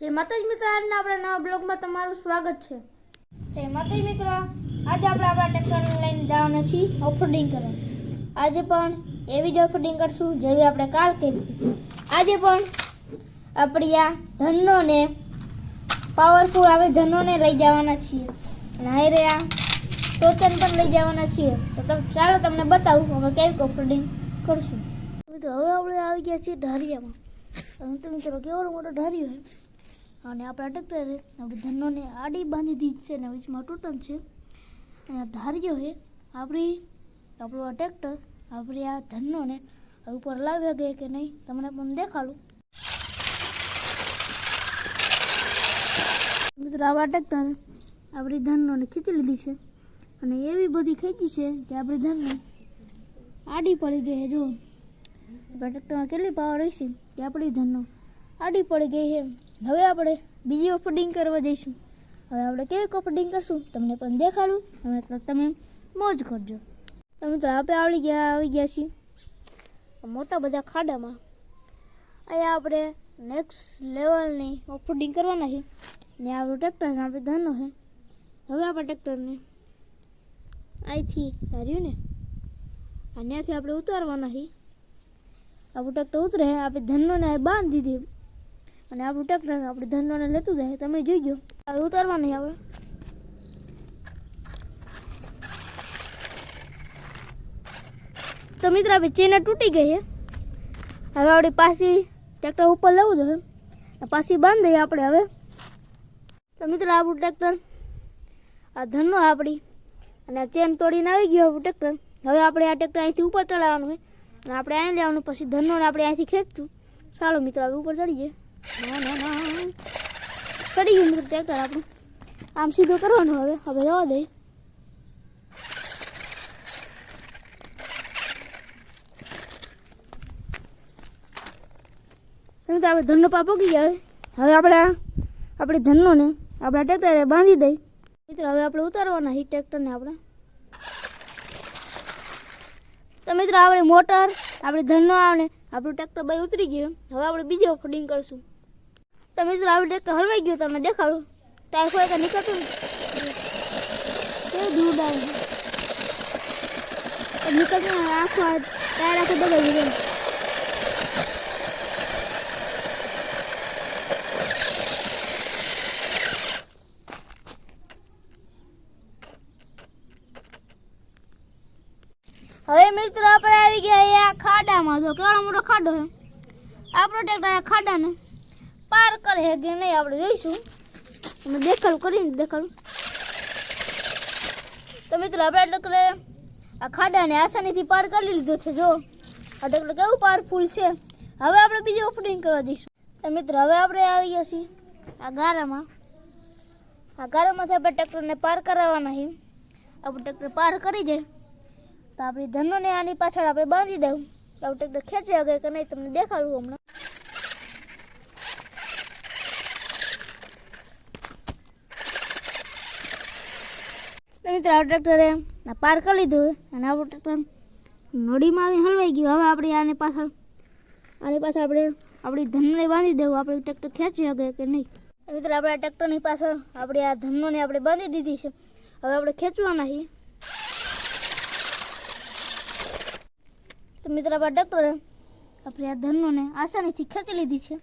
જય માતાજી મિત્રો, આજના આપણા નવા બ્લોગમાં તમારું સ્વાગત છે. જય માતાજી મિત્રો, આજે આપણે આપણા ટ્રેક્ટરને લઈને જવાના છીએ ઓફરોડિંગ કરવા. આજે પણ એવી જ ઓફરોડિંગ કરશું જેવી આપણે કાલ કરી હતી. આજે પણ આપણી આ ધનોને પાવરફુલ આવે ધનોને લઈ જવાના છીએ અને હારે આ ટોચન પણ લઈ જવાના છીએ. તો ચાલો તમને બતાવું અમે કેવી ઓફરોડિંગ કરશું. મિત્રો હવે આપણે આવી ગયા છીએ ઢારિયામાં. તો મિત્રો કેવો મોટો ઢારિયો છે અને આપણા ટ્રેક્ટરે આપણે ધનોને આડી બાંધી દીધી છે અને વીચમાં ટૂટન છે અને ઢારિયો છે આપણું આ ટ્રેક્ટર આપણે આ ધનોને ઉપર લાવ્યા ગયા કે નહીં તમને પણ દેખાડું. મિત્રો આપણા ટ્રેક્ટર આપણી ધનોને ખીચી લીધી છે અને એવી બધી ખેંચી છે કે આપણી ધનને આડી પડી ગઈ છે. જો આપણા ટ્રેક્ટરમાં કેટલી પાવર હશે કે આપણી ધનનો આડી પડી ગઈ છે. હવે આપણે બીજી ઓફરોડિંગ કરવા જઈશું. હવે આપણે કેવી ઓફરોડિંગ કરશું તમને પણ દેખાડું. હવે તમે મોજ કરજો. તો મિત્રો આપણે આવી ગયા છીએ મોટા બધા ખાડામાં. અહીંયા આપણે નેક્સ્ટ લેવલની ઓફરોડિંગ કરવાના છે ને આપણું ટ્રેક્ટર આપણે ધનો છે. હવે આપણા ટ્રેક્ટરને અહીંથી હાર્યું ને ત્યાંથી આપણે ઉતારવાના છે. આપણું ટ્રેક્ટર ઉતરે આપણે ધનોને બાંધી દીધી અને આપણું ટ્રેક્ટર આપણે ધનોને લેતું જાય. તમે જોઈજો હવે ઉતારવા નહીં આવે. તો મિત્રો આપણી ચેન તૂટી ગઈ છે. હવે આપણે પાછી ટ્રેક્ટર ઉપર લેવું જોઈએ પાછી બાંધી દઈએ આપણે. હવે તો મિત્રો આપણું ટ્રેક્ટર આ ધનો આપણી અને આ ચેન તોડીને આવી ગયું આપણું ટ્રેક્ટર. હવે આપણે આ ટ્રેક્ટર અહીંથી ઉપર ચડાવવાનું હોય અને આપણે અહીં લેવાનું પછી ધનોને આપણે અહીંથી ખેંચતું. ચાલો મિત્રો હવે ઉપર ચડી જાય. ચડી ગયું મિત્રો ટ્રેક્ટર આપણું. આમ સીધું કરવાનું. હવે જવા દે. તો આપણે ધનનો પા પોકી ગયા. હવે આપણે ધનોને આપણા ટ્રેક્ટરે બાંધી દઈ. મિત્રો હવે આપણે ઉતારવાના છે ટ્રેક્ટરને આપણે. તો મિત્રો આપણે મોટર આપણે ધનનો આવે આપણું ટ્રેક્ટર બાય ઉતરી ગયું. હવે આપણે બીજી ઓફરોડિંગ કરશું. તો મિત્રો આપણું ટ્રેક્ટર હલવાઈ ગયું. તમને દેખાડું ટાયર ખોઈ નીકળતું કેવું દૂર ડાય નીકળતું આખું ટાયર આખું દબાઈ ગયું. હવે મિત્રો આપણે આવી ગયા આ ખાડામાં. જો કેવડો મોટો ખાડો છે. આપણો ટ્રેક્ટર ખાડાને પાર કરે છે કે નહીં આપણે જોઈશું. અમે દેખાડું. તો મિત્રો આપણે ટ્રેક્ટરે આ ખાડાને આસાનીથી પાર કરી લીધો છે. જો આ ટ્રેક્ટર કેવું પાવરફુલ છે. હવે આપણે બીજી ઓફરોડિંગ કરવા જઈશું. તો મિત્રો હવે આપણે આવી ગયા છીએ આ ગારામાં. આ ગારામાંથી આપણે ટ્રેક્ટરને પાર કરાવવાના છે. આપણું ટ્રેક્ટર પાર કરી જાય તો આપણી ધનોને આની પાછળ આપણે બાંધી દઉં. આપણું ટ્રેક્ટર ખેંચી આગળ કે નહીં તમને દેખાડું હમણાં. તો મિત્રો આ ટ્રેક્ટરે પાર કરી લીધું અને આપણું ટ્રેક્ટર નળીમાં આવીને હલવાઈ ગયું. હવે આપણે આની પાછળ આપણે આપણી ધનને બાંધી દેવું. આપણે ટ્રેક્ટર ખેંચી આગળ કે નહીં. મિત્રો આપણે આ ટ્રેક્ટરની પાછળ આપણે આ ધનોને આપણે બાંધી દીધી છે. હવે આપણે ખેંચવાના છીએ. તો મિત્રો આપણા ટ્રેક્ટરે આપણે આ ધનોને આસાનીથી ખેંચી લીધી છે.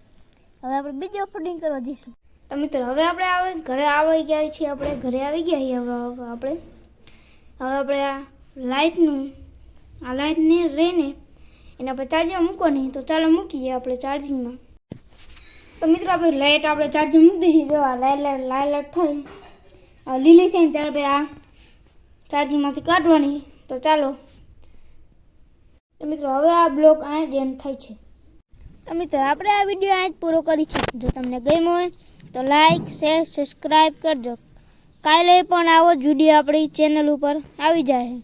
હવે આપણે બીજી ઓફરોડિંગ કરવા જઈશું. તો મિત્રો હવે આપણે ઘરે આવી ગયા છીએ. આપણે ઘરે આવી ગયા છીએ. હવે આપણે આ લાઇટને રહીને એને આપણે ચાર્જિંગમાં મૂકવાની. તો ચાલો મૂકીએ આપણે ચાર્જિંગમાં. તો મિત્રો આપણે લાઇટ આપણે ચાર્જિંગ મૂકી દીધી. જો આ લાઇટ થઈ લીલી છે ને ત્યારે આ ચાર્જિંગમાંથી કાઢવાની. તો ચાલો. તો મિત્રો હવે આ બ્લોગ અહીં જ એન્ડ થાય છે. તો મિત્રો આપણે આ વિડીયો અહીં જ પૂરો કરી છે. જો તમને ગમ્યો હોય તો લાઈક શેર સબસ્ક્રાઈબ કરજો. કાલે પણ આવો જ વિડીયો આપણી ચેનલ ઉપર આવી જાય.